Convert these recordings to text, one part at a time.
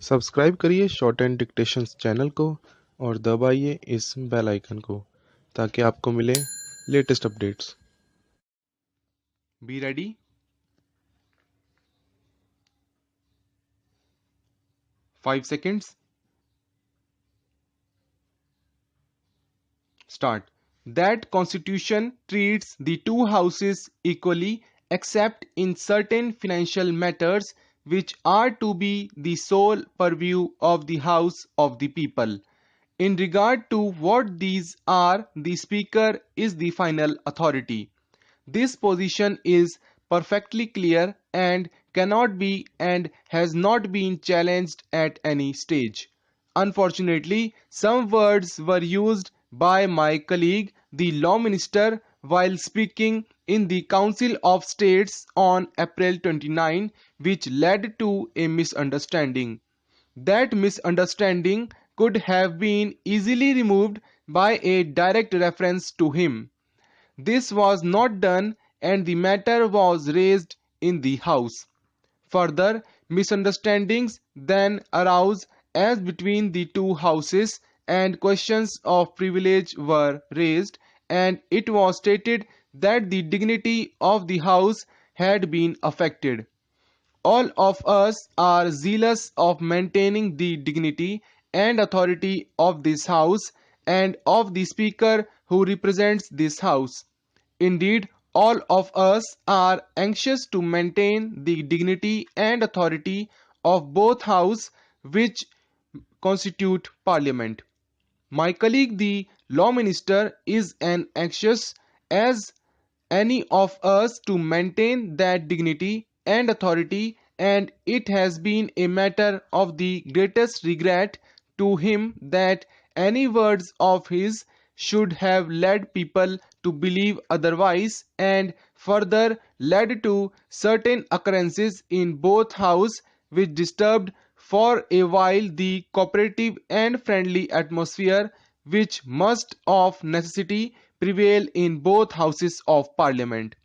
Subscribe करिए short and dictations channel को और दबाइए इस बेल आइकन को ताकि आपको मिले latest updates. Be ready. 5 seconds. Start. That constitution treats the two houses equally except in certain financial matters which are to be the sole purview of the House of the People. In regard to what these are, the Speaker is the final authority. This position is perfectly clear and cannot be and has not been challenged at any stage. Unfortunately, some words were used by my colleague, the Law Minister, while speaking in the Council of States on April 29, which led to a misunderstanding. That misunderstanding could have been easily removed by a direct reference to him. This was not done and the matter was raised in the House. Further misunderstandings then arose as between the two houses and questions of privilege were raised, and it was stated that the dignity of the House had been affected. All of us are zealous of maintaining the dignity and authority of this House and of the Speaker who represents this House. Indeed, all of us are anxious to maintain the dignity and authority of both houses which constitute Parliament. My colleague, the Law Minister, is as anxious as any of us to maintain that dignity and authority, and it has been a matter of the greatest regret to him that any words of his should have led people to believe otherwise and further led to certain occurrences in both houses which disturbed for a while the cooperative and friendly atmosphere which must of necessity prevail in both houses of parliament.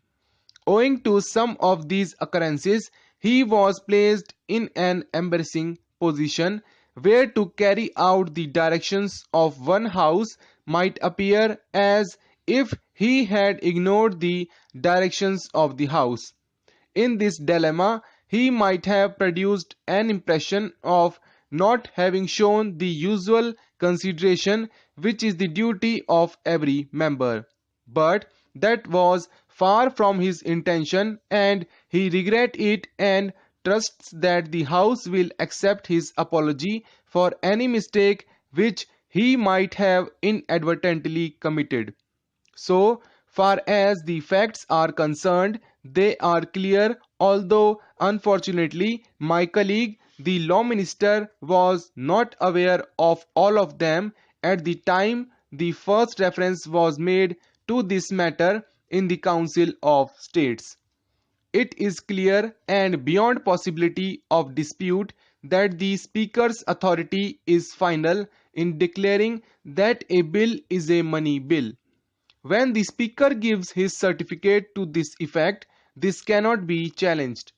Owing to some of these occurrences, he was placed in an embarrassing position where to carry out the directions of one house might appear as if he had ignored the directions of the house. In this dilemma, he might have produced an impression of not having shown the usual consideration which is the duty of every member. But that was far from his intention, and he regrets it and trusts that the House will accept his apology for any mistake which he might have inadvertently committed. So far as the facts are concerned, they are clear, although unfortunately my colleague, the Law Minister, was not aware of all of them at the time the first reference was made to this matter in the Council of States. It is clear and beyond possibility of dispute that the Speaker's authority is final in declaring that a bill is a money bill. When the Speaker gives his certificate to this effect, this cannot be challenged.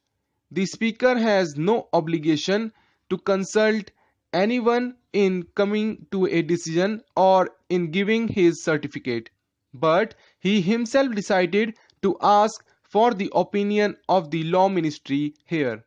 The Speaker has no obligation to consult anyone in coming to a decision or in giving his certificate, but he himself decided to ask for the opinion of the Law Ministry here.